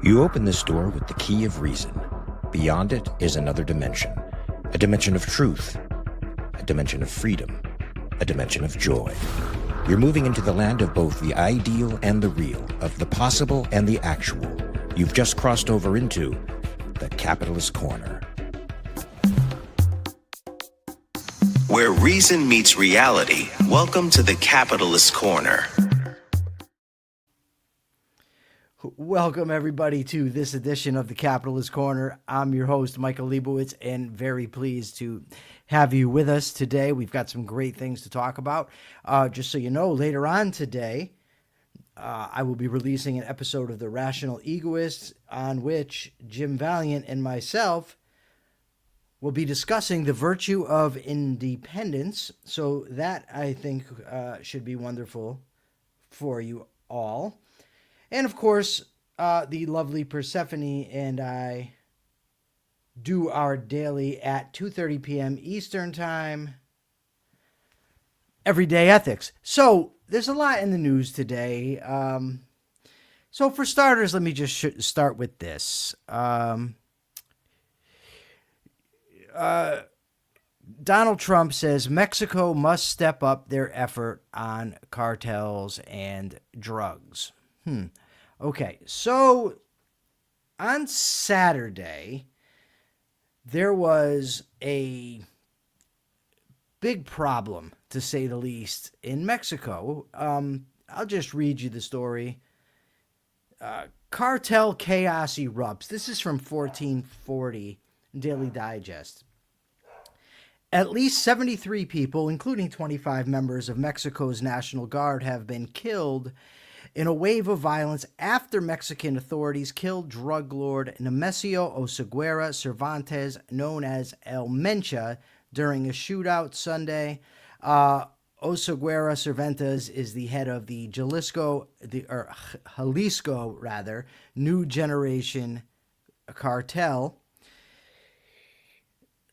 You open this door with the key of reason. Beyond it is another dimension. A dimension of truth. A dimension of freedom. A dimension of joy. You're moving into the land of both the ideal and the real, of the possible and the actual. You've just crossed over into the Capitalist Corner. Where reason meets reality, welcome to the Capitalist Corner. Welcome, everybody, to this edition of the Capitalist Corner. I'm your host, Michael Leibowitz, and very pleased to have you with us today. We've got some great things to talk about. Just so you know, later on today, I will be releasing an episode of The Rational Egoists on which Jim Valiant and myself will be discussing the virtue of independence. So that, I think, should be wonderful for you all. And, of course, the lovely Persephone and I do our daily at 2:30 p.m. Eastern Time, Everyday Ethics. So there's a lot in the news today. So for starters, let me just start with this. Donald Trump says Mexico must step up their effort on cartels and drugs. Okay, so on Saturday, there was a big problem, to say the least, in Mexico. I'll just read you the story. Cartel chaos erupts. This is from 1440 Daily Digest. At least 73 people, including 25 members of Mexico's National Guard, have been killed in a wave of violence after Mexican authorities killed drug lord Nemesio Oseguera Cervantes, known as El Mencha, during a shootout Sunday. Oseguera Cervantes is the head of the Jalisco New Generation Cartel.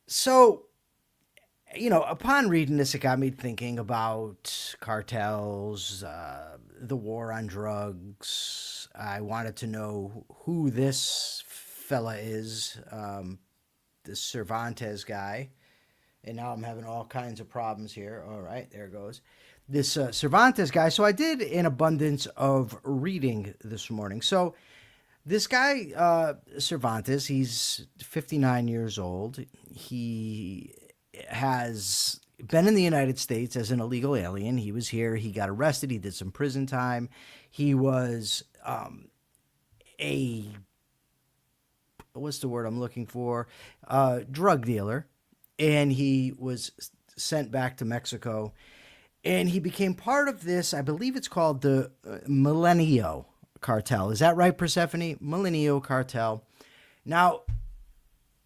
So, you know, upon reading this, it got me thinking about cartels, the war on drugs. I wanted to know who this fella is, this Cervantes guy. And now I'm having all kinds of problems here. All right, there it goes. This Cervantes guy. So I did an abundance of reading this morning. So this guy, Cervantes, he's 59 years old. He has been in the United States as an illegal alien. He was here. He got arrested. He did some prison time. He was what's the word I'm looking for? Drug dealer. And he was sent back to Mexico. And he became part of this, I believe it's called the Milenio Cartel. Is that right, Persephone? Milenio Cartel. Now,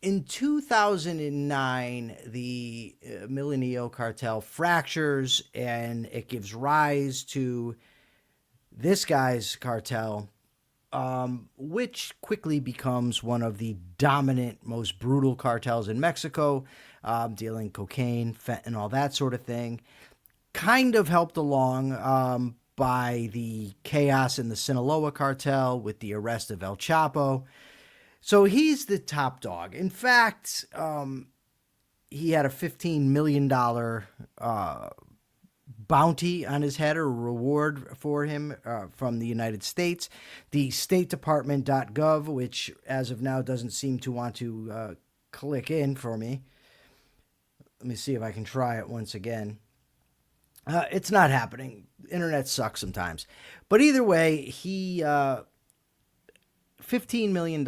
in 2009, the Milenio Cartel fractures and it gives rise to this guy's cartel, which quickly becomes one of the dominant, most brutal cartels in Mexico, dealing cocaine, fentanyl, that sort of thing. Kind of helped along by the chaos in the Sinaloa cartel with the arrest of El Chapo. So he's the top dog. In fact, he had a $15 million bounty on his head, or reward for him from the United States. The StateDepartment.gov, which as of now doesn't seem to want to click in for me. Let me see if I can try it once again. It's not happening. Internet sucks sometimes. But either way, he $15 million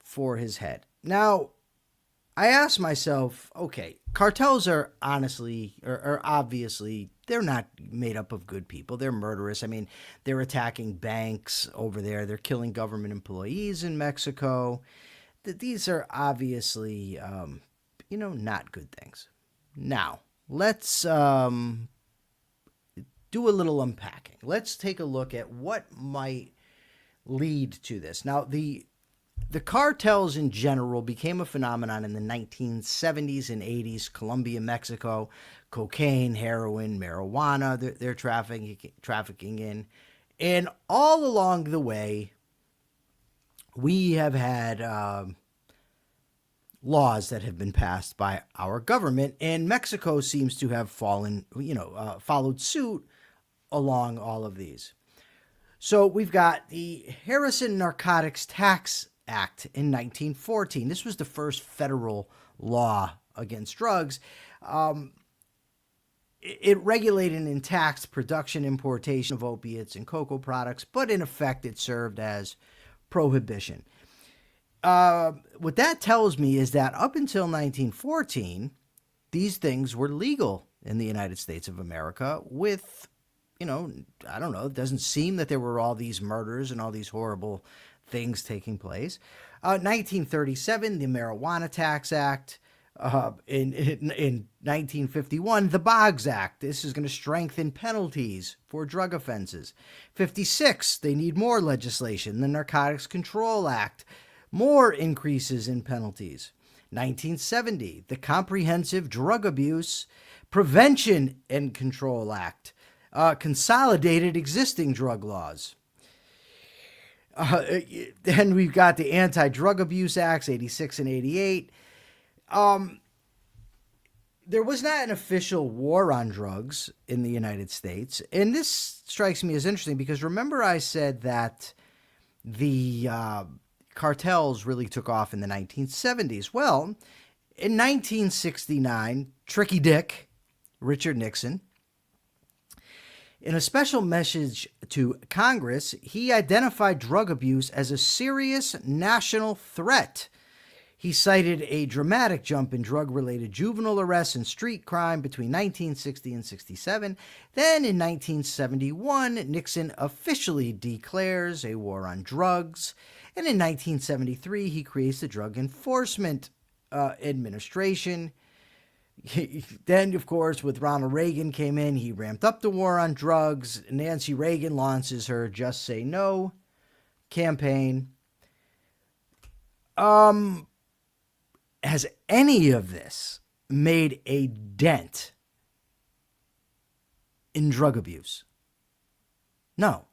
for his head. Now, I asked myself, okay, cartels are obviously, they're not made up of good people. They're murderous. I mean, they're attacking banks over there. They're killing government employees in Mexico. These are obviously, not good things. Now, let's do a little unpacking. Let's take a look at what might lead to this. Now, the cartels in general became a phenomenon in the 1970s and 80s. Colombia, Mexico, cocaine, heroin, marijuana, they're trafficking in. And all along the way, we have had laws that have been passed by our government, and Mexico seems to have followed suit along all of these. So we've got the Harrison Narcotics Tax Act in 1914. This was the first federal law against drugs. It regulated and taxed production, importation of opiates and cocoa products, but in effect it served as prohibition. What that tells me is that up until 1914, these things were legal in the United States of America with, I don't know, it doesn't seem that there were all these murders and all these horrible things taking place. 1937, the Marijuana Tax Act. In 1951, the Boggs Act. This is going to strengthen penalties for drug offenses. 56, they need more legislation. The Narcotics Control Act. More increases in penalties. 1970, the Comprehensive Drug Abuse Prevention and Control Act. Consolidated existing drug laws. Then we've got the Anti-Drug Abuse Acts, 86 and 88. There was not an official war on drugs in the United States. And this strikes me as interesting because remember I said that the cartels really took off in the 1970s. Well, in 1969, Tricky Dick, Richard Nixon, in a special message to Congress, he identified drug abuse as a serious national threat. He cited a dramatic jump in drug-related juvenile arrests and street crime between 1960 and 67. Then in 1971, Nixon officially declares a war on drugs. And in 1973, he creates the Drug Enforcement Administration. Then, of course, with Ronald Reagan came in, he ramped up the war on drugs. Nancy Reagan launches her Just Say No campaign. Has any of this made a dent in drug abuse? No,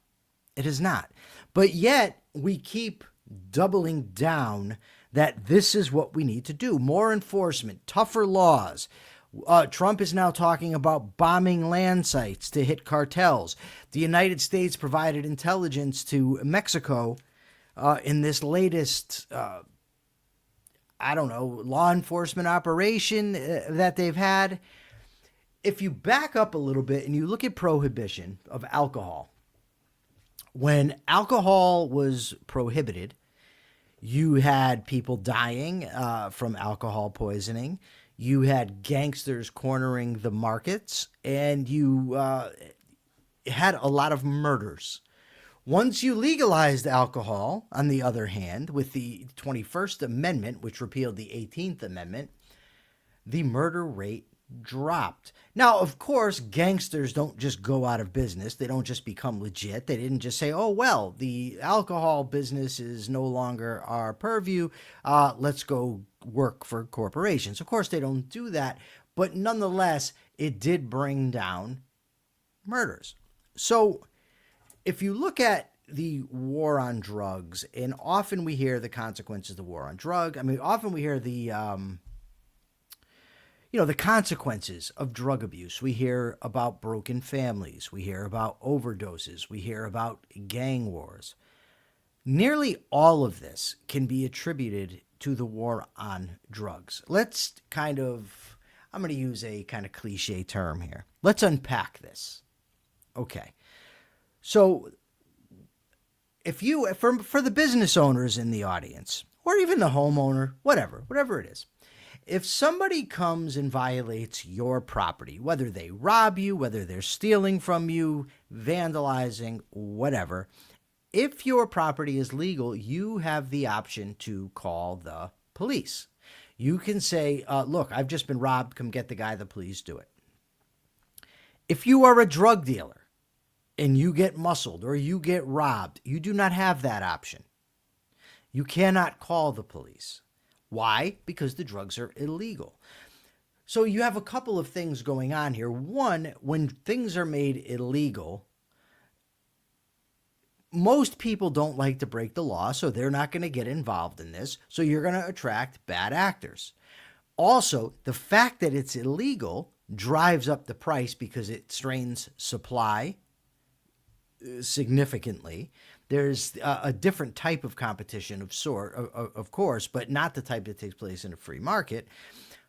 it has not. But yet we keep doubling down that this is what we need to do. More enforcement, tougher laws. Trump is now talking about bombing land sites to hit cartels. The United States provided intelligence to Mexico in this latest law enforcement operation that they've had. If you back up a little bit and you look at prohibition of alcohol, when alcohol was prohibited, you had people dying from alcohol poisoning. You had gangsters cornering the markets, and you had a lot of murders. Once you legalized alcohol, on the other hand, with the 21st Amendment, which repealed the 18th Amendment, the murder rate dropped. Now, of course, gangsters don't just go out of business. They don't just become legit. They didn't just say, oh, well, the alcohol business is no longer our purview. Let's go work for corporations. Of course, they don't do that. But nonetheless, it did bring down murders. So if you look at the war on drugs, and often we hear the consequences of the war on drug. I mean, often we hear the consequences of drug abuse. We hear about broken families. We hear about overdoses. We hear about gang wars. Nearly all of this can be attributed to the war on drugs. Let's I'm going to use a kind of cliche term here. Let's unpack this. Okay. So for the business owners in the audience, or even the homeowner, whatever it is, if somebody comes and violates your property, whether they rob you, whether they're stealing from you, vandalizing, whatever, if your property is legal, you have the option to call the police. You can say, look, I've just been robbed. Come get the guy. The police do it. If you are a drug dealer and you get muscled or you get robbed, you do not have that option. You cannot call the police. Why? Because the drugs are illegal. So you have a couple of things going on here. One, when things are made illegal, most people don't like to break the law, so they're not going to get involved in this. So you're going to attract bad actors. Also, the fact that it's illegal drives up the price because it strains supply significantly. There's a different type of competition of course, but not the type that takes place in a free market.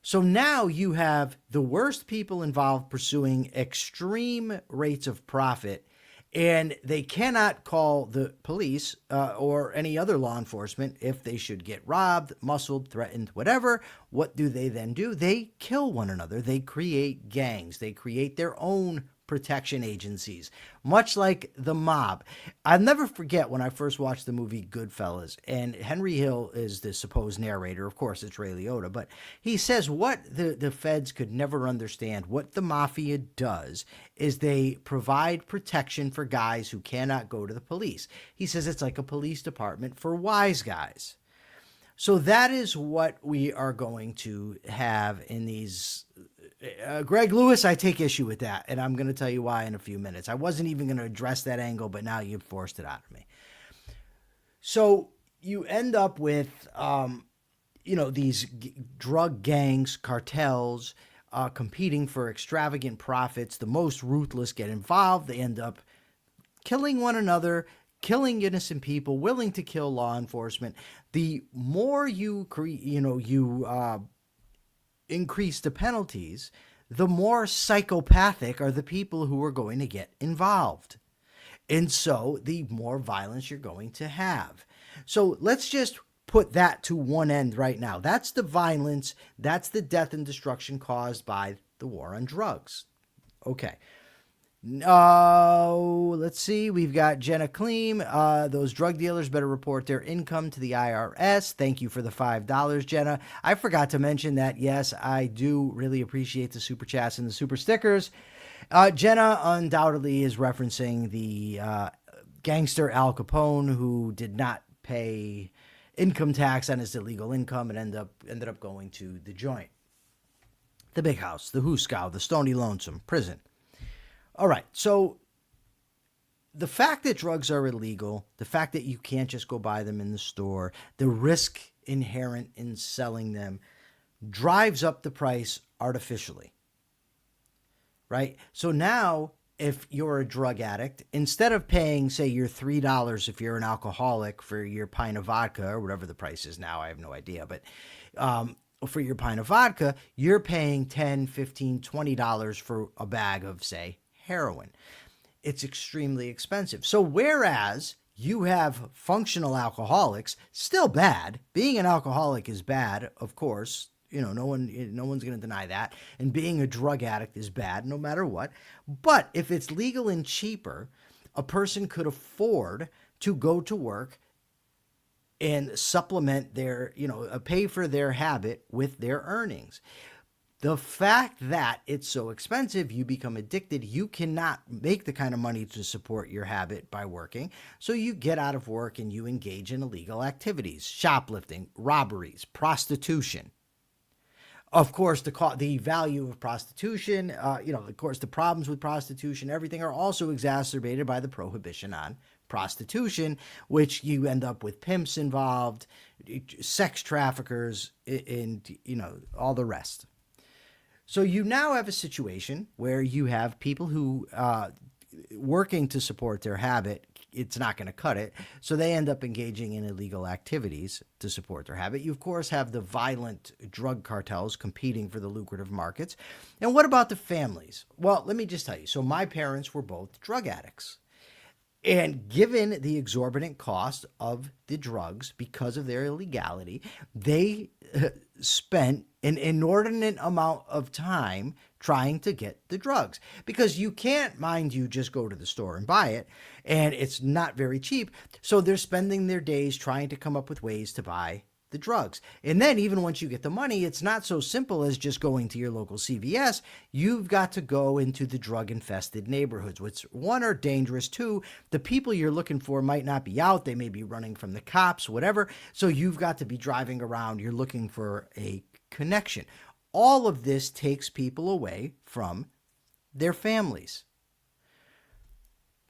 So now you have the worst people involved pursuing extreme rates of profit, and they cannot call the police or any other law enforcement if they should get robbed, muscled, threatened, whatever. What do? They kill one another. They create gangs. They create their own protection agencies, much like the mob. I'll never forget when I first watched the movie Goodfellas, and Henry Hill is the supposed narrator. Of course, it's Ray Liotta, but he says what the feds could never understand, what the mafia does is they provide protection for guys who cannot go to the police. He says it's like a police department for wise guys. So that is what we are going to have in these. Greg Lewis, I take issue with that, and I'm going to tell you why in a few minutes. I wasn't even going to address that angle, but now you've forced it out of me. So you end up with, these drug gangs, cartels, competing for extravagant profits. The most ruthless get involved. They end up killing one another, killing innocent people, willing to kill law enforcement. The more you increase the penalties, the more psychopathic are the people who are going to get involved. And so the more violence you're going to have. So let's just put that to one end right now. That's the violence. That's the death and destruction caused by the war on drugs. Okay. Let's see. We've got Jenna Kleem. Those drug dealers better report their income to the IRS. Thank you for the $5, Jenna. I forgot to mention that, yes, I do really appreciate the super chats and the super stickers. Jenna undoubtedly is referencing the gangster Al Capone, who did not pay income tax on his illegal income and ended up going to the joint, the big house, the Hooskow, the Stony Lonesome prison. All right, so the fact that drugs are illegal, the fact that you can't just go buy them in the store, the risk inherent in selling them drives up the price artificially, right? So now if you're a drug addict, instead of paying, say, your $3 if you're an alcoholic for your pint of vodka or whatever the price is now, I have no idea, but for your pint of vodka, you're paying $10, $15, $20 for a bag of, say, heroin. It's extremely expensive. So whereas you have functional alcoholics, still bad. Being an alcoholic is bad, of course. No one's going to deny that. And being a drug addict is bad no matter what. But if it's legal and cheaper, a person could afford to go to work and supplement their, pay for their habit with their earnings. The fact that it's so expensive, you become addicted, you cannot make the kind of money to support your habit by working. So you get out of work and you engage in illegal activities, shoplifting, robberies, prostitution. Of course, the value of prostitution, of course, the problems with prostitution, everything are also exacerbated by the prohibition on prostitution, which you end up with pimps involved, sex traffickers, and, all the rest. So you now have a situation where you have people who working to support their habit, it's not going to cut it. So they end up engaging in illegal activities to support their habit. You, of course, have the violent drug cartels competing for the lucrative markets. And what about the families? Well, let me just tell you. So my parents were both drug addicts. And given the exorbitant cost of the drugs because of their illegality, they spent an inordinate amount of time trying to get the drugs. Because you can't, mind you, just go to the store and buy it, and it's not very cheap. So they're spending their days trying to come up with ways to buy the drugs. And then even once you get the money, it's not so simple as just going to your local CVS. You've got to go into the drug-infested neighborhoods, which, one, are dangerous. Two, the people you're looking for might not be out. They may be running from the cops, whatever. So you've got to be driving around. You're looking for a connection. All of this takes people away from their families.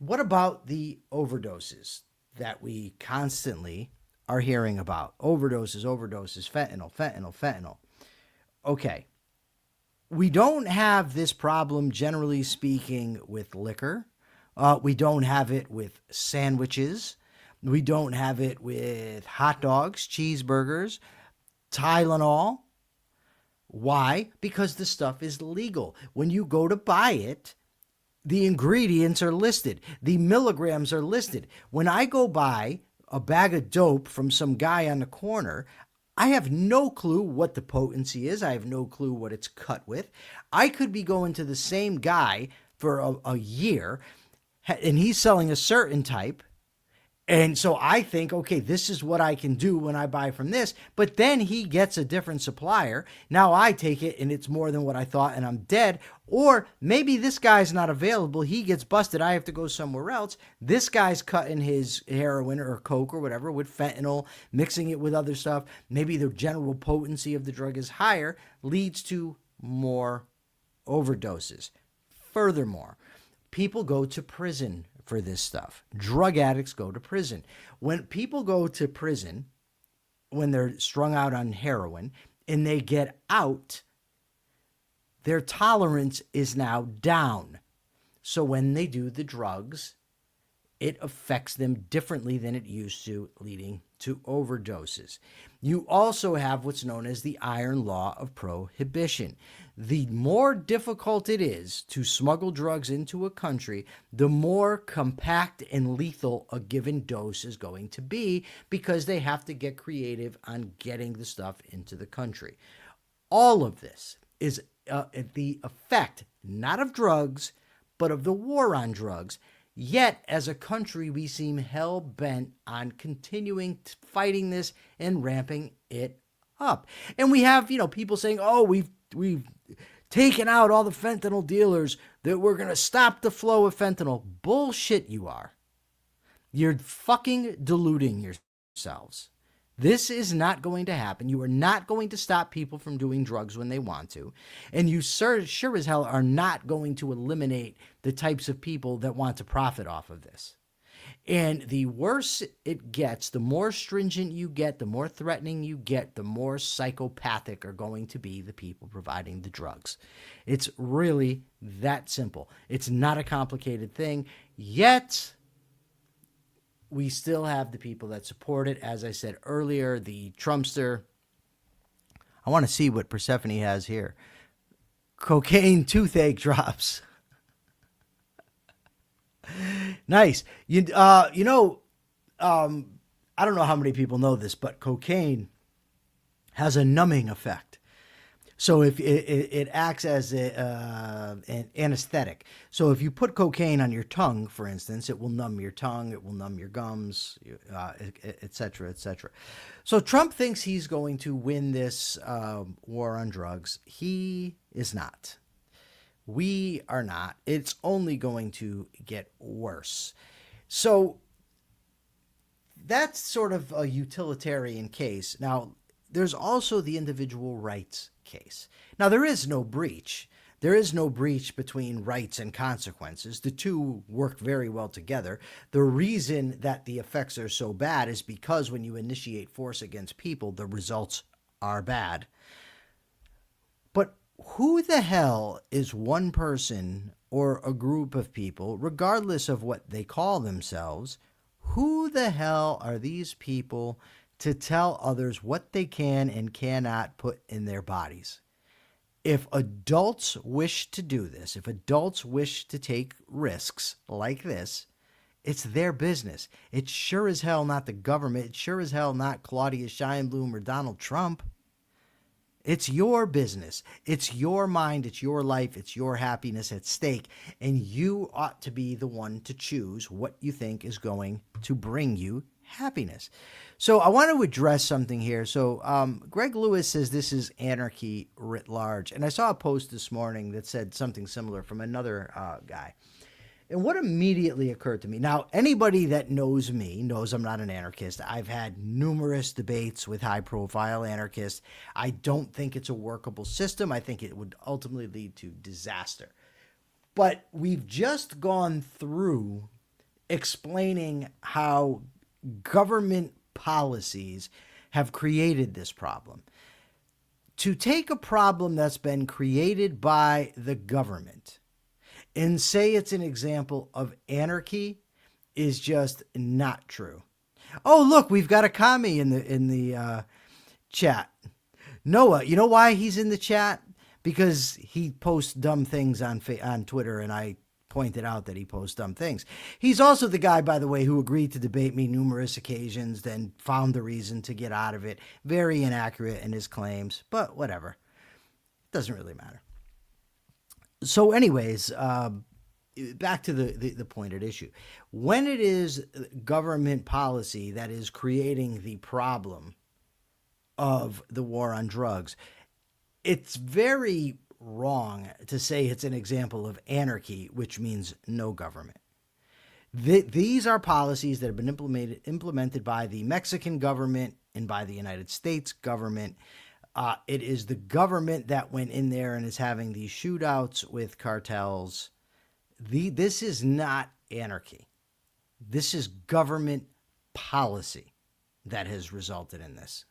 what about the overdoses that we constantly are hearing about? Overdoses, fentanyl, fentanyl. Okay. We don't have this problem, generally speaking, with liquor. We don't have it with sandwiches. We don't have it with hot dogs, cheeseburgers, Tylenol. Why? Because the stuff is legal. When you go to buy it, the ingredients are listed. The milligrams are listed. When I go buy a bag of dope from some guy on the corner, I have no clue what the potency is. I have no clue what it's cut with. I could be going to the same guy for a year, and he's selling a certain type. And so I think, okay, this is what I can do when I buy from this. But then he gets a different supplier. Now I take it and it's more than what I thought and I'm dead. Or maybe this guy's not available. He gets busted. I have to go somewhere else. This guy's cutting his heroin or coke or whatever with fentanyl, mixing it with other stuff. Maybe the general potency of the drug is higher, leads to more overdoses. Furthermore, people go to prison for this stuff. Drug addicts go to prison. When people go to prison, when they're strung out on heroin and they get out, their tolerance is now down. So when they do the drugs, it affects them differently than it used to, leading to overdoses. You also have what's known as the iron law of prohibition. The more difficult it is to smuggle drugs into a country, the more compact and lethal a given dose is going to be, because they have to get creative on getting the stuff into the country. All of this is the effect, not of drugs, but of the war on drugs. Yet, as a country, we seem hell-bent on continuing fighting this and ramping it up. And we have, people saying, oh, we've taken out all the fentanyl dealers, that we're going to stop the flow of fentanyl. Bullshit you are. You're fucking deluding yourselves. This is not going to happen. You are not going to stop people from doing drugs when they want to. And you sure as hell are not going to eliminate the types of people that want to profit off of this. And the worse it gets, the more stringent you get, the more threatening you get, the more psychopathic are going to be the people providing the drugs. It's really that simple. It's not a complicated thing. Yet we still have the people that support it. As I said earlier, the Trumpster. I want to see what Persephone has here. Cocaine toothache drops. Nice. I don't know how many people know this, but cocaine has a numbing effect. So if it acts as an anesthetic. So if you put cocaine on your tongue, for instance, it will numb your tongue, it will numb your gums, et cetera, et cetera. So Trump thinks he's going to win this war on drugs. He is not. We are not. It's only going to get worse. So that's sort of a utilitarian case. Now, there's also the individual rights case. Now, there is no breach. There is no breach between rights and consequences. The two work very well together. The reason that the effects are so bad is because when you initiate force against people, the results are bad. But who the hell is one person or a group of people, regardless of what they call themselves, who the hell are these people to tell others what they can and cannot put in their bodies? If adults wish to do this, if adults wish to take risks like this, it's their business. It's sure as hell not the government. It's sure as hell not Claudia Scheinblum or Donald Trump. It's your business. It's your mind. It's your life. It's your happiness at stake. And you ought to be the one to choose what you think is going to bring you happiness. So I want to address something here. So Greg Lewis says this is anarchy writ large. And I saw a post this morning that said something similar from another guy. And what immediately occurred to me, now anybody that knows me knows I'm not an anarchist. I've had numerous debates with high-profile anarchists. I don't think it's a workable system. I think it would ultimately lead to disaster. But we've just gone through explaining how government policies have created this problem. To take a problem that's been created by the government and say it's an example of anarchy is just not true. Oh, look, we've got a commie in the chat. Noah, you know why he's in the chat? Because he posts dumb things on Twitter, and I pointed out that he posts dumb things. He's also the guy, by the way, who agreed to debate me numerous occasions, then found the reason to get out of it. Very inaccurate in his claims, but whatever. It doesn't really matter. So anyways, back to the point at issue. When it is government policy that is creating the problem of the war on drugs, it's very wrong to say it's an example of anarchy, which means no government. These are policies that have been implemented by the Mexican government and by the United States government. It is the government that went in there and is having these shootouts with cartels. This is not anarchy. This is government policy that has resulted in this.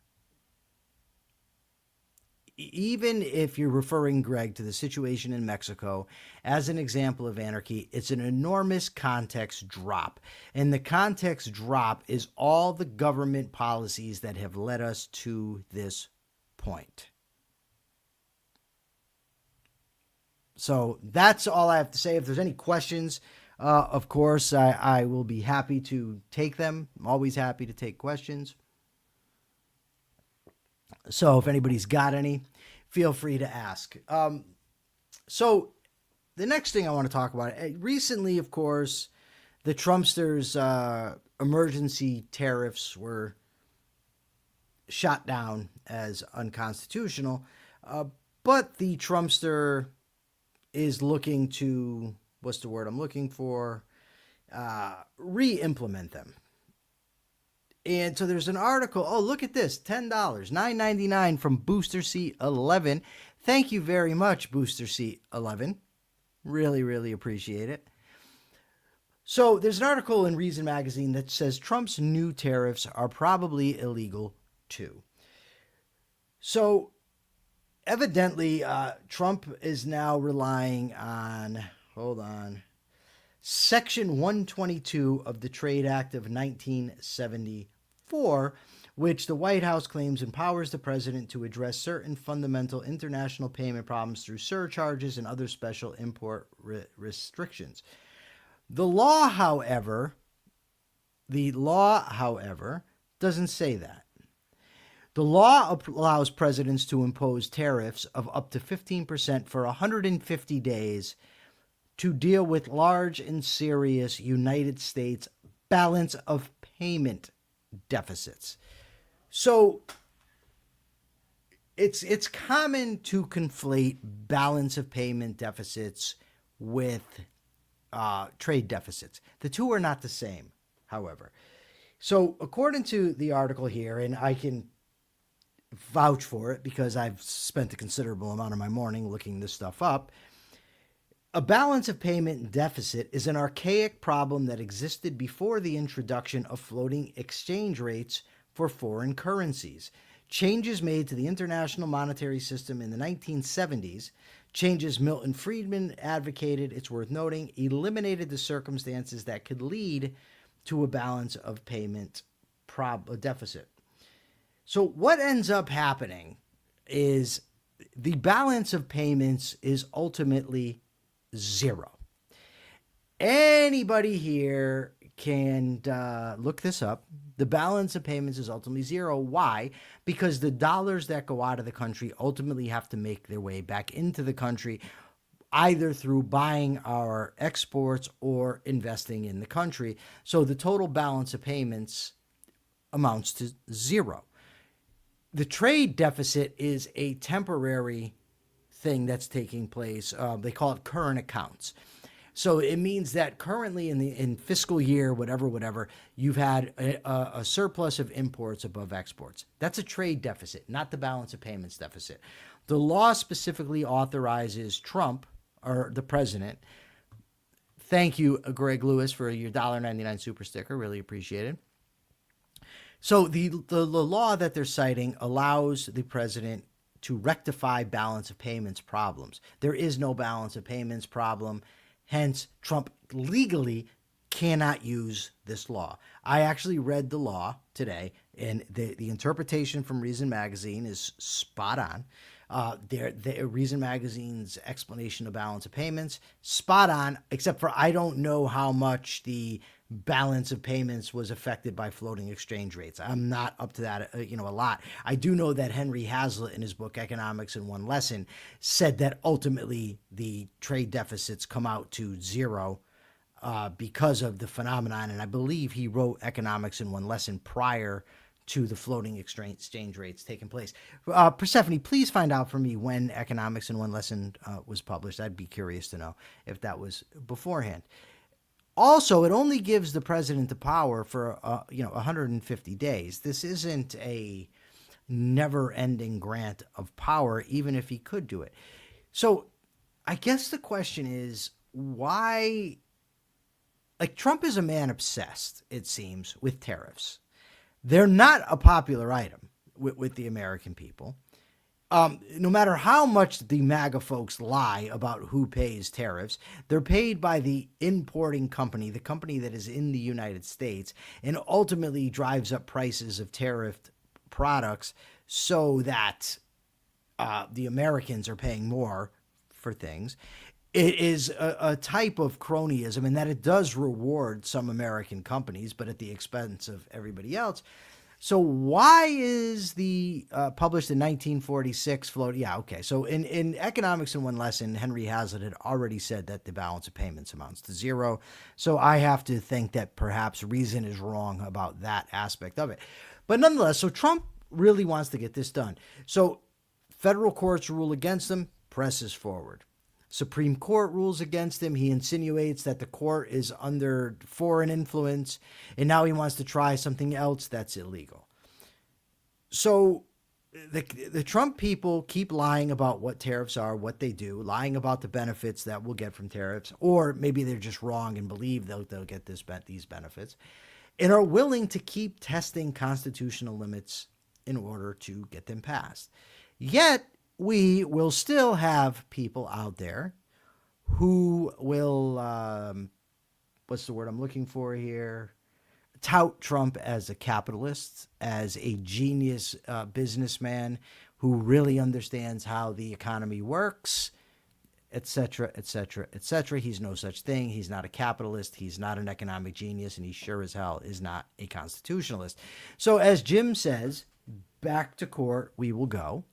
Even if you're referring, Greg, to the situation in Mexico as an example of anarchy, it's an enormous context drop. And the context drop is all the government policies that have led us to this point. So that's all I have to say. If there's any questions, of course, I will be happy to take them. I'm always happy to take questions. So if anybody's got any, feel free to ask. So the next thing I want to talk about, recently, of course, the Trumpsters' emergency tariffs were shot down as unconstitutional, but the Trumpster is looking to, what's the word I'm looking for, re-implement them. And so there's an article. Oh, look at this. $10, $9.99 from Booster Seat 11. Thank you very much, Booster Seat 11. Really, really appreciate it. So there's an article in Reason Magazine that says Trump's new tariffs are probably illegal too. So evidently, Trump is now relying on, Section 122 of the Trade Act of 1974, which the White House claims empowers the president to address certain fundamental international payment problems through surcharges and other special import restrictions. The law, however, doesn't say that. The law allows presidents to impose tariffs of up to 15% for 150 days to deal with large and serious United States balance of payment deficits. So it's common to conflate balance of payment deficits with trade deficits. The two are not the same, however. So according to the article here, and I can vouch for it because I've spent a considerable amount of my morning looking this stuff up, a balance of payment deficit is an archaic problem that existed before the introduction of floating exchange rates for foreign currencies. Changes made to the international monetary system in the 1970s, changes Milton Friedman advocated, it's worth noting, eliminated the circumstances that could lead to a balance of payment deficit. So what ends up happening is the balance of payments is ultimately zero. Anybody here can look this up. The balance of payments is ultimately zero. Why? Because the dollars that go out of the country ultimately have to make their way back into the country, either through buying our exports or investing in the country. So the total balance of payments amounts to zero. The trade deficit is a temporary thing that's taking place. They call it current accounts. So it means that currently in fiscal year, whatever, you've had a surplus of imports above exports. That's a trade deficit, not the balance of payments deficit. The law specifically authorizes Trump, or the president, Thank you, Greg Lewis, for your $1.99 super sticker. Really appreciate it. So the law that they're citing allows the president to rectify balance of payments problems. There is no balance of payments problem. Hence, Trump legally cannot use this law. I actually read the law today, and the interpretation from Reason Magazine is spot on. The Reason Magazine's explanation of balance of payments, spot on, except for I don't know how much the balance of payments was affected by floating exchange rates. I'm not up to that, a lot. I do know that Henry Hazlitt, in his book Economics in One Lesson, said that ultimately the trade deficits come out to zero because of the phenomenon. And I believe he wrote Economics in One Lesson prior to the floating exchange rates taking place. Persephone, please find out for me when Economics in One Lesson was published. I'd be curious to know if that was beforehand. Also, it only gives the president the power for 150 days. This isn't a never-ending grant of power, even if he could do it. So, I guess the question is why? Like, Trump is a man obsessed, it seems, with tariffs. They're not a popular item with the American people. No matter how much the MAGA folks lie about who pays tariffs, they're paid by the importing company, the company that is in the United States, and ultimately drives up prices of tariffed products so that the Americans are paying more for things. It is a type of cronyism in that it does reward some American companies, but at the expense of everybody else. So why is the published in 1946 float? Yeah, okay. So in Economics in One Lesson, Henry Hazlitt had already said that the balance of payments amounts to zero. So I have to think that perhaps Reason is wrong about that aspect of it. But nonetheless, so Trump really wants to get this done. So federal courts rule against him, presses forward. Supreme Court rules against him. He insinuates that the court is under foreign influence, and now he wants to try something else that's illegal. So the Trump people keep lying about what tariffs are, what they do, lying about the benefits that we'll get from tariffs, or maybe they're just wrong and believe they'll get these benefits, and are willing to keep testing constitutional limits in order to get them passed. Yet, we will still have people out there who will, what's the word I'm looking for here? Tout Trump as a capitalist, as a genius businessman who really understands how the economy works, etc., etc., etc. He's no such thing. He's not a capitalist. He's not an economic genius, and he sure as hell is not a constitutionalist. So as Jim says, back to court we will go.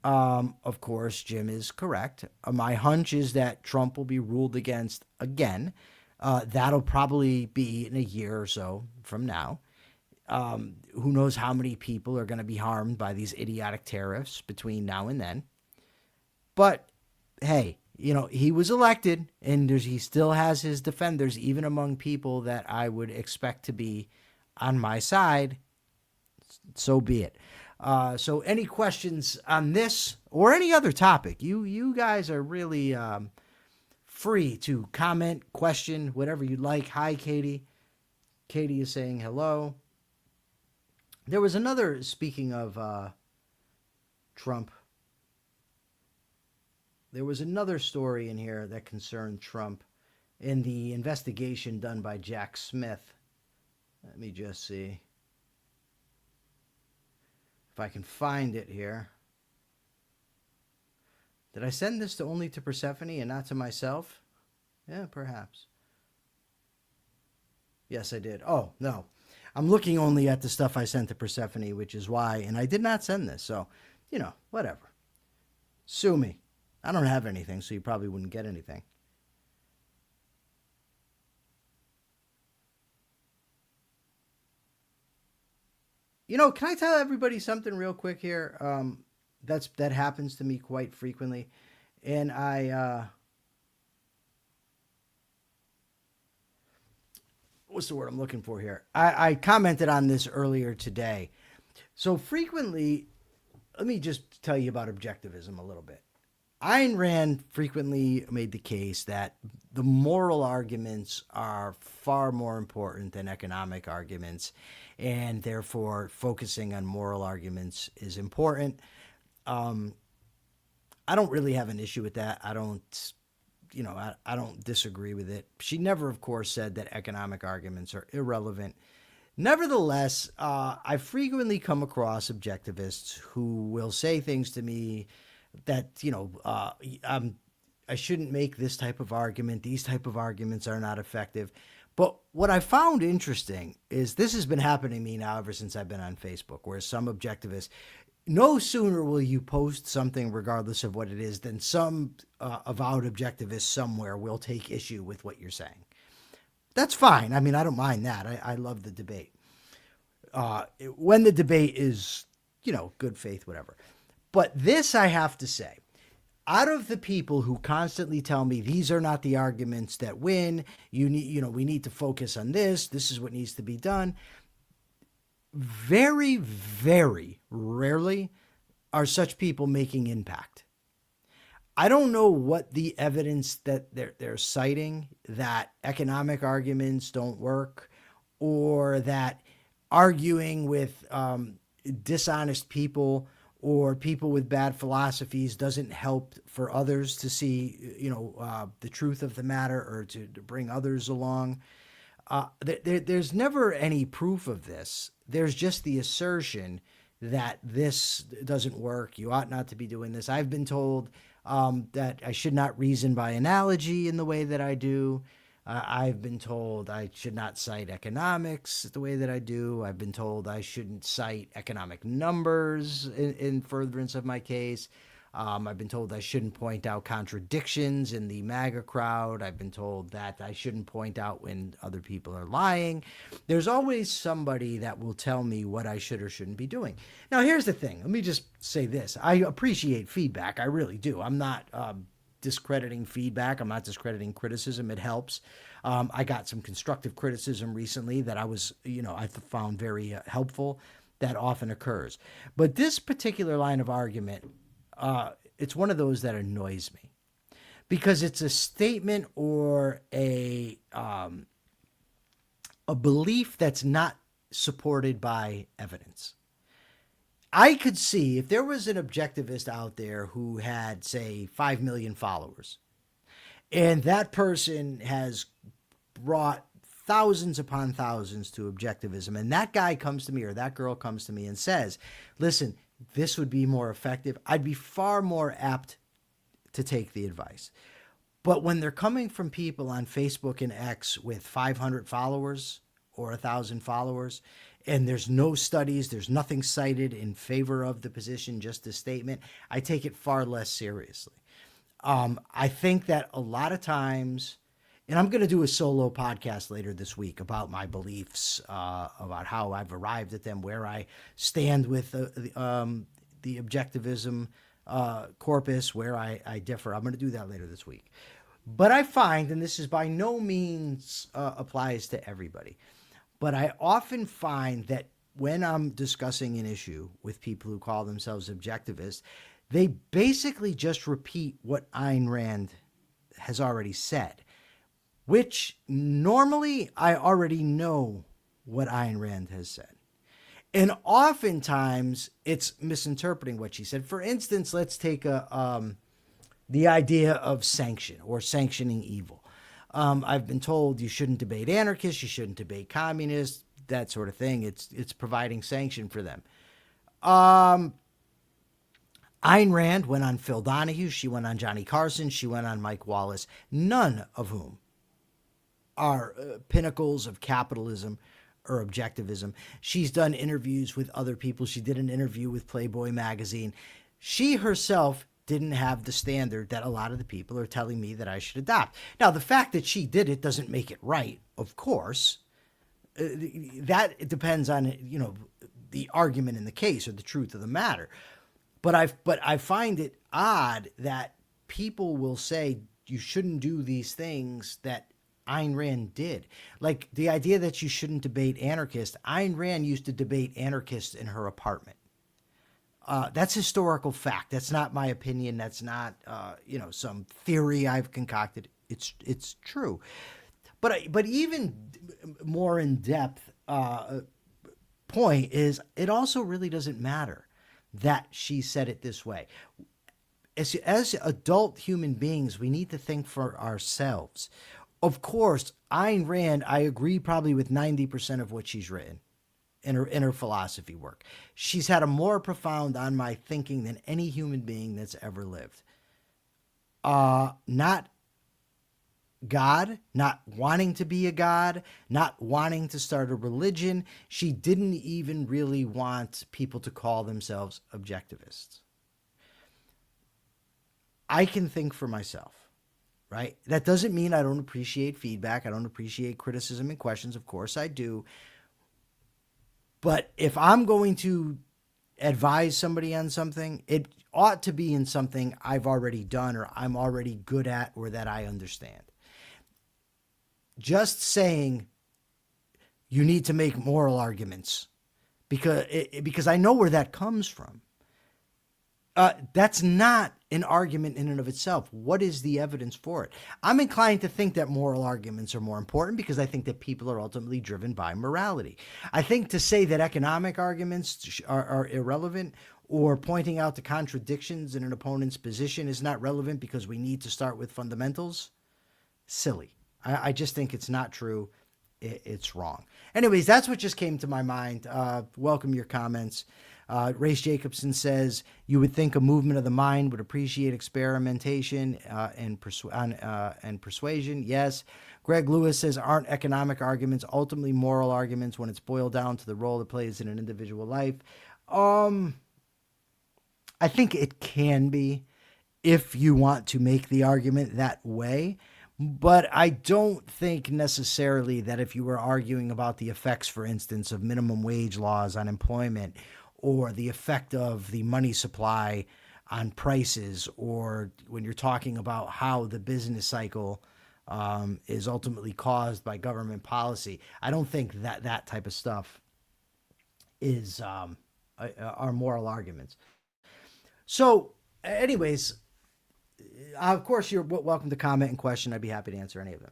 Of course, Jim is correct. My hunch is that Trump will be ruled against again. That'll probably be in a year or so from now. Who knows how many people are going to be harmed by these idiotic tariffs between now and then. But, hey, he was elected, and he still has his defenders, even among people that I would expect to be on my side. So be it. So any questions on this or any other topic, you guys are really free to comment, question, whatever you'd like. Hi, Katie. Katie is saying hello. There was another, speaking of Trump, there was another story in here that concerned Trump in the investigation done by Jack Smith. Let me just see if I can find it here. Did I send this only to Persephone and not to myself? Yeah, perhaps. Yes, I did. Oh, no. I'm looking only at the stuff I sent to Persephone, which is why, and I did not send this. So, whatever. Sue me. I don't have anything, so you probably wouldn't get anything. Can I tell everybody something real quick here? That happens to me quite frequently. And what's the word I'm looking for here? I commented on this earlier today. So frequently, let me just tell you about objectivism a little bit. Ayn Rand frequently made the case that the moral arguments are far more important than economic arguments, and therefore focusing on moral arguments is important. Um, I don't really have an issue with that. I don't disagree with it. She never, of course, said that economic arguments are irrelevant. Nevertheless, I frequently come across objectivists who will say things to me that, I shouldn't make this type of argument. These type of arguments are not effective. But what I found interesting is this has been happening to me now ever since I've been on Facebook, where some objectivists, no sooner will you post something, regardless of what it is, than some avowed objectivist somewhere will take issue with what you're saying. That's fine. I mean, I don't mind that. I love the debate. When the debate is, good faith, whatever. But this I have to say, out of the people who constantly tell me these are not the arguments that win, we need to focus on this. This is what needs to be done. Very, very rarely are such people making impact. I don't know what the evidence that they're citing that economic arguments don't work, or that arguing with dishonest people or people with bad philosophies doesn't help for others to see, the truth of the matter, or to bring others along. There's never any proof of this. There's just the assertion that this doesn't work. You ought not to be doing this. I've been told that I should not reason by analogy in the way that I do. I've been told I should not cite economics the way that I do. I've been told I shouldn't cite economic numbers in furtherance of my case. I've been told I shouldn't point out contradictions in the MAGA crowd. I've been told that I shouldn't point out when other people are lying. There's always somebody that will tell me what I should or shouldn't be doing. Now, here's the thing. Let me just say this. I appreciate feedback. I really do. I'm not discrediting feedback. I'm not discrediting criticism. It helps. I got some constructive criticism recently that I found very helpful. That often occurs. But this particular line of argument, it's one of those that annoys me, because it's a statement or a belief that's not supported by evidence. I could see if there was an objectivist out there who had, say, 5 million followers, and that person has brought thousands upon thousands to objectivism, and that guy comes to me, or that girl comes to me and says, listen, this would be more effective, I'd be far more apt to take the advice. But when they're coming from people on Facebook and X with 500 followers or 1,000 followers, and there's no studies, there's nothing cited in favor of the position, just a statement, I take it far less seriously. I think that a lot of times, and I'm going to do a solo podcast later this week about my beliefs, about how I've arrived at them, where I stand with the objectivism corpus, where I differ. I'm going to do that later this week. But I find, and this is by no means applies to everybody, but I often find that when I'm discussing an issue with people who call themselves objectivists, they basically just repeat what Ayn Rand has already said, which normally I already know what Ayn Rand has said. And oftentimes it's misinterpreting what she said. For instance, let's take the idea of sanction or sanctioning evil. I've been told you shouldn't debate anarchists, you shouldn't debate communists, that sort of thing. It's providing sanction for them. Ayn Rand went on Phil Donahue, she went on Johnny Carson, she went on Mike Wallace, none of whom are pinnacles of capitalism or objectivism. She's done interviews with other people. She did an interview with Playboy magazine. She herself didn't have the standard that a lot of the people are telling me that I should adopt. Now, the fact that she did it doesn't make it right, of course. That depends on, the argument in the case or the truth of the matter. But I find it odd that people will say you shouldn't do these things that Ayn Rand did. Like the idea that you shouldn't debate anarchists. Ayn Rand used to debate anarchists in her apartment. That's historical fact. That's not my opinion. That's not some theory I've concocted. It's true. But even more in depth point is, it also really doesn't matter that she said it this way. As adult human beings, we need to think for ourselves. Of course, Ayn Rand, I agree probably with 90% of what she's written in her philosophy work. She's had a more profound on my thinking than any human being that's ever lived. Not God, not wanting to be a God, not wanting to start a religion. She didn't even really want people to call themselves objectivists. I can think for myself, right? That doesn't mean I don't appreciate feedback. I don't appreciate criticism and questions. Of course I do. But if I'm going to advise somebody on something, it ought to be in something I've already done or I'm already good at or that I understand. Just saying you need to make moral arguments because I know where that comes from. That's not an argument in and of itself. What is the evidence for it? I'm inclined to think that moral arguments are more important because I think that people are ultimately driven by morality. I think to say that economic arguments are irrelevant or pointing out the contradictions in an opponent's position is not relevant because we need to start with fundamentals, silly. I just think it's not true. It's wrong. Anyways, that's what just came to my mind. Welcome your comments. Race Jacobson says, you would think a movement of the mind would appreciate experimentation and persuasion. Yes. Greg Lewis says, aren't economic arguments ultimately moral arguments when it's boiled down to the role it plays in an individual life? I think it can be if you want to make the argument that way. But I don't think necessarily that if you were arguing about the effects, for instance, of minimum wage laws on employment, or the effect of the money supply on prices, or when you're talking about how the business cycle is ultimately caused by government policy, I don't think that that type of stuff is are moral arguments. So, anyways, of course, you're welcome to comment and question. I'd be happy to answer any of them.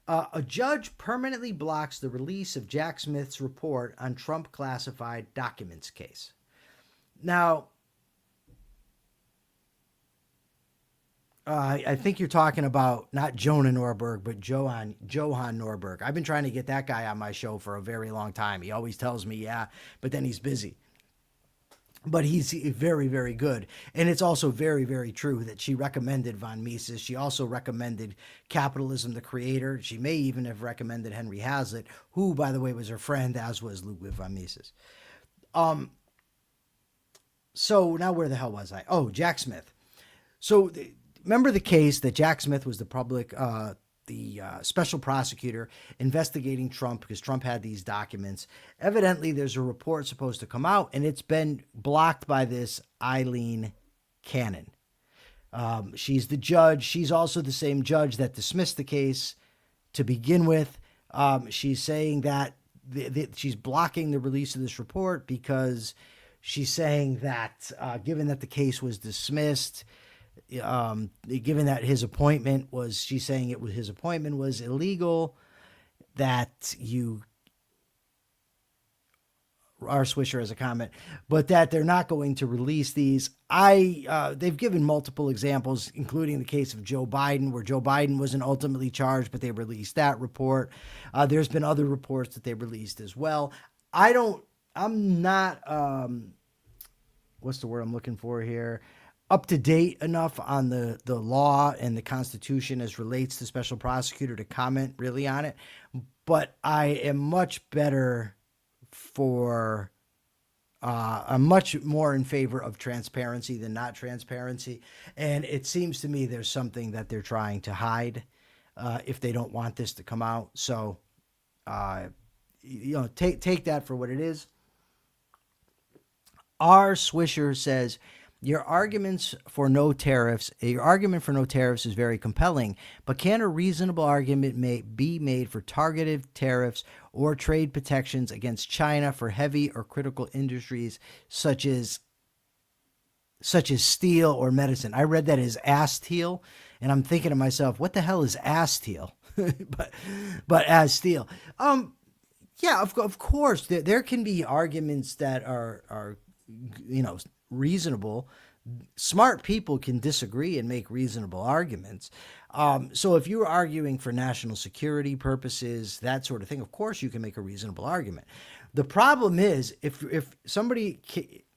A judge permanently blocks the release of Jack Smith's report on Trump classified documents case. Now, I think you're talking about not Jonah Norberg, but Johan Norberg. I've been trying to get that guy on my show for a very long time. He always tells me, yeah, but then he's busy. But he's very, very good. And it's also very, very true that she recommended von Mises. She also recommended Capitalism, the Creator. She may even have recommended Henry Hazlitt, who, by the way, was her friend, as was Ludwig von Mises. So now where the hell was I? Oh, Jack Smith. So remember the case that Jack Smith was the special prosecutor investigating Trump because Trump had these documents. Evidently, there's a report supposed to come out, and it's been blocked by this Eileen Cannon. She's the judge. She's also the same judge that dismissed the case to begin with. She's saying that she's blocking the release of this report because she's saying that given that the case was dismissed, given that his appointment was, she's saying his appointment was illegal, that our Swisher has a comment, but that they're not going to release these. They've given multiple examples, including the case of Joe Biden, where Joe Biden wasn't ultimately charged, but they released that report. There's been other reports that they released as well. I'm not, what's the word I'm looking for here? Up to date enough on the law and the Constitution as relates to special prosecutor to comment really on it. But I am much better for, I'm much more in favor of transparency than not transparency. And it seems to me there's something that they're trying to hide if they don't want this to come out. So, take that for what it is. R. Swisher says, your argument for no tariffs is very compelling, but can a reasonable argument be made for targeted tariffs or trade protections against China for heavy or critical industries such as such as steel or medicine. I read that as asteel, and I'm thinking to myself, what the hell is asteel? but as steel. Yeah, of course, there can be arguments that are reasonable. Smart people can disagree and make reasonable arguments. So if you're arguing for national security purposes, that sort of thing, of course you can make a reasonable argument. The problem is if somebody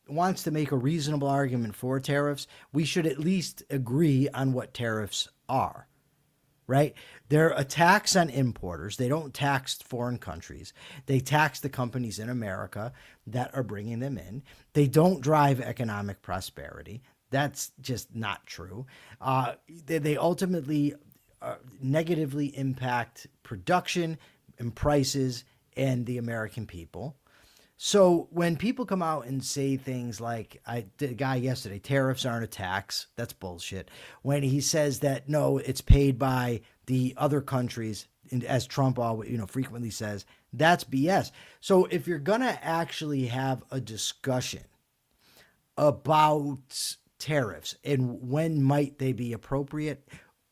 wants to make a reasonable argument for tariffs, we should at least agree on what tariffs are. Right? They're a tax on importers. They don't tax foreign countries. They tax the companies in America that are bringing them in. They don't drive economic prosperity. That's just not true. They ultimately negatively impact production and prices and the American people. So when people come out and say things like, I did a guy yesterday, tariffs aren't a tax, that's bullshit. When he says that, no, it's paid by the other countries, and as Trump always, frequently says, that's BS. So if you're going to actually have a discussion about tariffs and when might they be appropriate,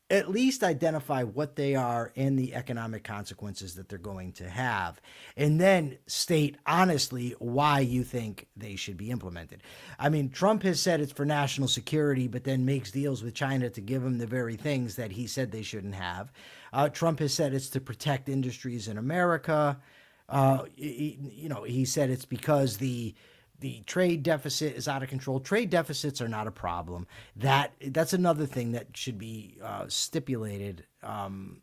at least identify what they are and the economic consequences that they're going to have, and then state honestly why you think they should be implemented. I mean, Trump has said it's for national security, but then makes deals with China to give them the very things that he said they shouldn't have. Trump has said it's to protect industries in America. He said it's because the trade deficit is out of control. Trade deficits are not a problem. That's another thing that should be stipulated, when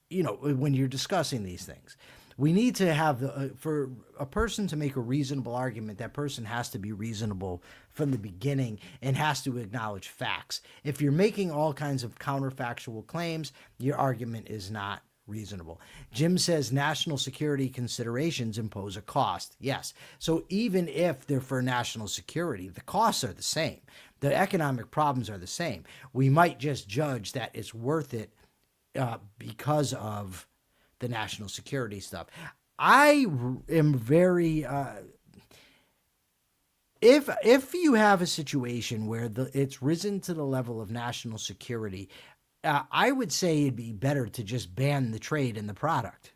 you're discussing these things. We need to have for a person to make a reasonable argument, that person has to be reasonable from the beginning and has to acknowledge facts. If you're making all kinds of counterfactual claims, your argument is not reasonable. Jim says national security considerations impose a cost. Yes. So even if they're for national security, the costs are the same. The economic problems are the same. We might just judge that it's worth it because of the national security stuff. I am very if you have a situation where it's risen to the level of national security, I would say it'd be better to just ban the trade in the product,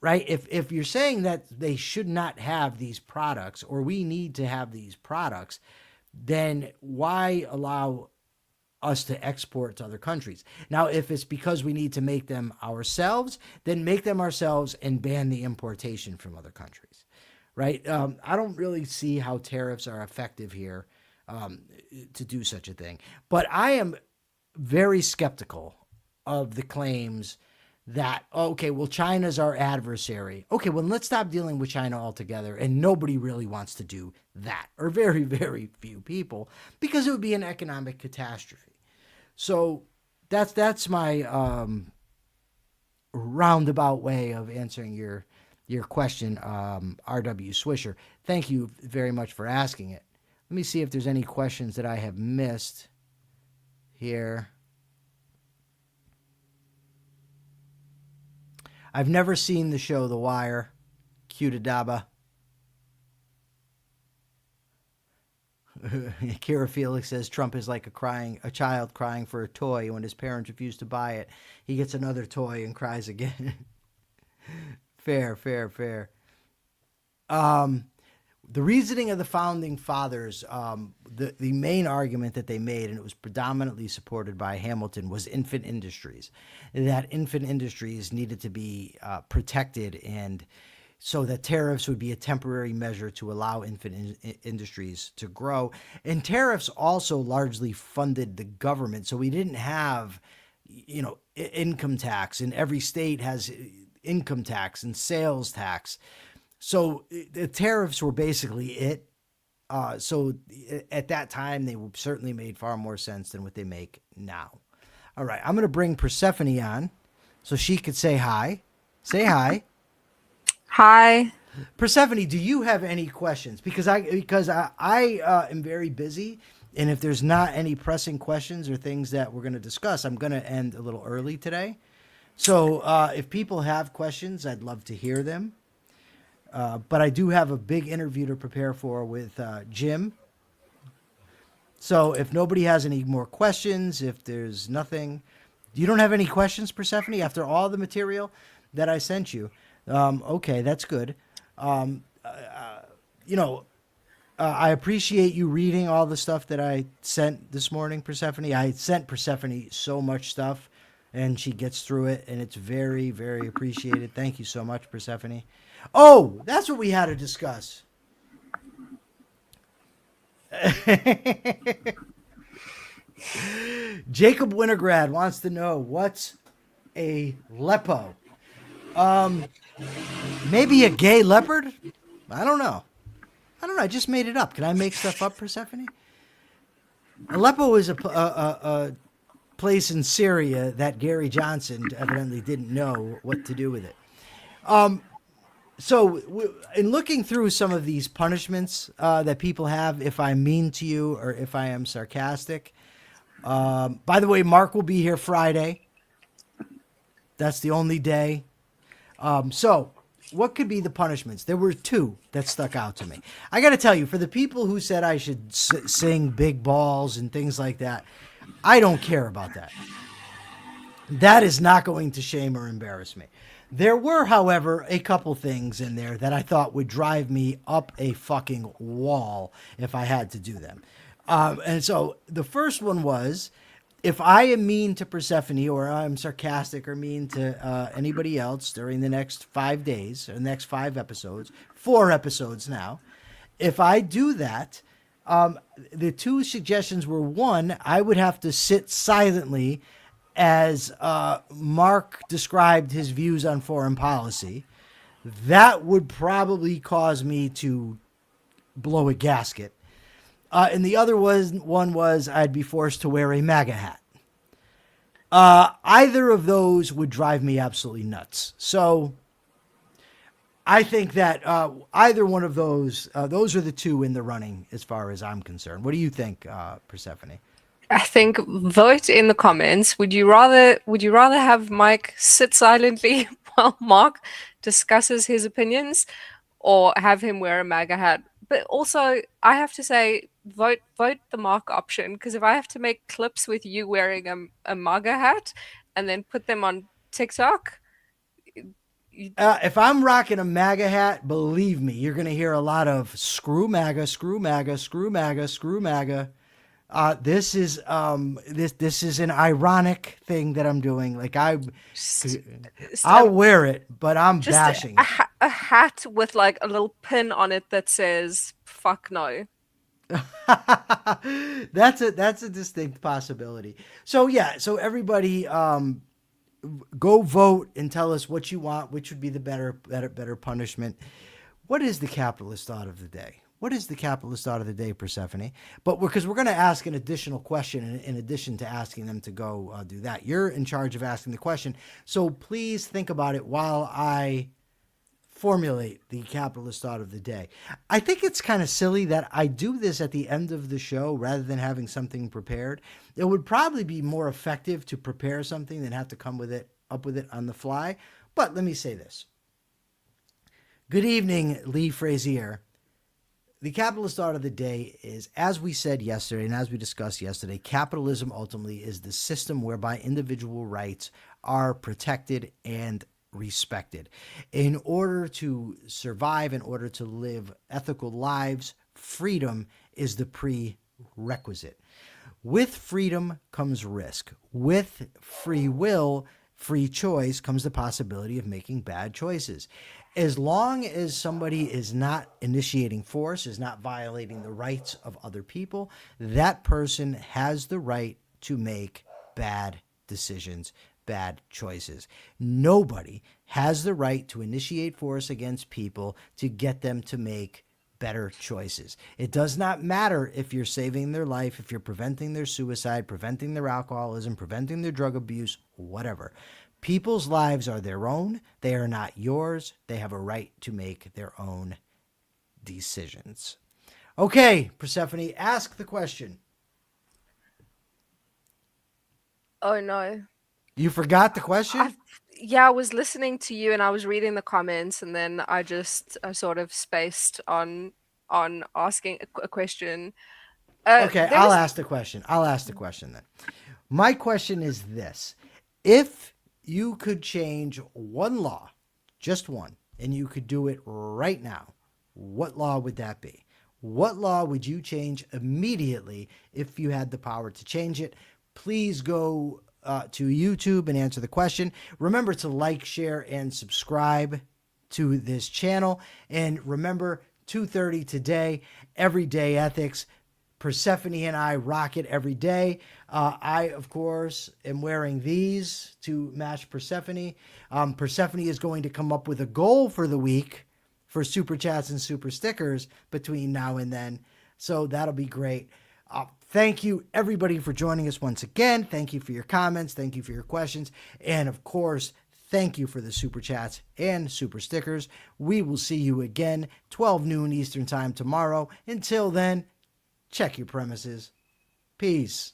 right? If you're saying that they should not have these products or we need to have these products, then why allow us to export to other countries? Now, if it's because we need to make them ourselves, then make them ourselves and ban the importation from other countries, right? I don't really see how tariffs are effective here to do such a thing. But I am very skeptical of the claims that, okay, well, China's our adversary. Okay, well, let's stop dealing with China altogether. And nobody really wants to do that, or very, very few people, because it would be an economic catastrophe. So that's my roundabout way of answering your question, R.W. Swisher. Thank you very much for asking it. Let me see if there's any questions that I have missed here. I've never seen the show The Wire. Cue to Daba. Kira Felix says Trump is like a child crying for a toy. When his parents refuse to buy it, he gets another toy and cries again. Fair. The reasoning of the founding fathers, the main argument that they made, and it was predominantly supported by Hamilton, was infant industries. That infant industries needed to be protected, and so that tariffs would be a temporary measure to allow infant industries to grow. And tariffs also largely funded the government, so we didn't have, income tax, and every state has income tax and sales tax. So the tariffs were basically it. So at that time, they certainly made far more sense than what they make now. All right, I'm going to bring Persephone on so she could say hi. Say hi. Hi. Persephone, do you have any questions? Because I am very busy, and if there's not any pressing questions or things that we're going to discuss, I'm going to end a little early today. So if people have questions, I'd love to hear them. But I do have a big interview to prepare for with Jim. So if nobody has any more questions, if there's nothing, you don't have any questions, Persephone, after all the material that I sent you. Okay, that's good. Um, you know, I appreciate you reading all the stuff that I sent this morning, Persephone. I sent Persephone so much stuff, and she gets through it, and it's very, very appreciated. Thank you so much, Persephone. Oh, that's what we had to discuss. Jacob Winograd wants to know what's a lepo. Maybe a gay leopard? I don't know. I just made it up. Can I make stuff up, Persephone? Aleppo is a place in Syria that Gary Johnson evidently didn't know what to do with it. So, in looking through some of these punishments that people have, if I'm mean to you or if I am sarcastic, by the way, Mark will be here Friday. That's the only day. So, what could be the punishments? There were two that stuck out to me. I got to tell you, for the people who said I should sing big balls and things like that, I don't care about that. That is not going to shame or embarrass me. There were, however, a couple things in there that I thought would drive me up a fucking wall if I had to do them. And so the first one was, if I am mean to Persephone or I'm sarcastic or mean to anybody else during the next 5 days or the next 5 episodes, 4 episodes now, if I do that, the two suggestions were, one, I would have to sit silently as Mark described his views on foreign policy. That would probably cause me to blow a gasket. And the other one was I'd be forced to wear a MAGA hat. Either of those would drive me absolutely nuts. So I think that either one of those are the two in the running as far as I'm concerned. What do you think, Persephone? I think vote in the comments. Would you rather have Mike sit silently while Mark discusses his opinions, or have him wear a MAGA hat? But also, I have to say, vote the Mark option, because if I have to make clips with you wearing a MAGA hat and then put them on TikTok, if I'm rocking a MAGA hat, believe me, you're going to hear a lot of screw MAGA, screw MAGA, screw MAGA, screw MAGA. This is an ironic thing that I'm doing. Like I'll wear it, but I'm just bashing a hat with like a little pin on it that says "fuck no." That's a distinct possibility. So yeah, so everybody, go vote and tell us what you want, which would be the better punishment. What is the capitalist thought of the day? What is the capitalist thought of the day, Persephone? But because we're going to ask an additional question in addition to asking them to go do that. You're in charge of asking the question. So please think about it while I formulate the capitalist thought of the day. I think it's kind of silly that I do this at the end of the show rather than having something prepared. It would probably be more effective to prepare something than have to come up with it on the fly. But let me say this. Good evening, Lee Frazier. The capitalist thought of the day is, as we said yesterday and as we discussed yesterday, capitalism ultimately is the system whereby individual rights are protected and respected. In order to survive, in order to live ethical lives, freedom is the prerequisite. With freedom comes risk. With free will, free choice, comes the possibility of making bad choices. As long as somebody is not initiating force, is not violating the rights of other people, that person has the right to make bad decisions, bad choices. Nobody has the right to initiate force against people to get them to make better choices. It does not matter if you're saving their life, if you're preventing their suicide, preventing their alcoholism, preventing their drug abuse, whatever. People's lives are their own. They are not yours. They have a right to make their own decisions. Okay, Persephone, ask the question. Oh no. You forgot the question? I was listening to you and I was reading the comments, and then I sort of spaced on asking a question. Okay, there I'll was- ask the question. Then. My question is this. If you could change one law, just one, and you could do it right now, what law would that be? What law would you change immediately if you had the power to change it? Please go to YouTube and answer the question. Remember to like, share, and subscribe to this channel. And remember, 2:30 today, Everyday Ethics. Persephone and I rock it every day. I, of course, am wearing these to match Persephone. Persephone is going to come up with a goal for the week for super chats and super stickers between now and then. So that'll be great. Thank you, everybody, for joining us once again. Thank you for your comments. Thank you for your questions. And, of course, thank you for the super chats and super stickers. We will see you again, 12 noon Eastern time tomorrow. Until then, check your premises. Peace.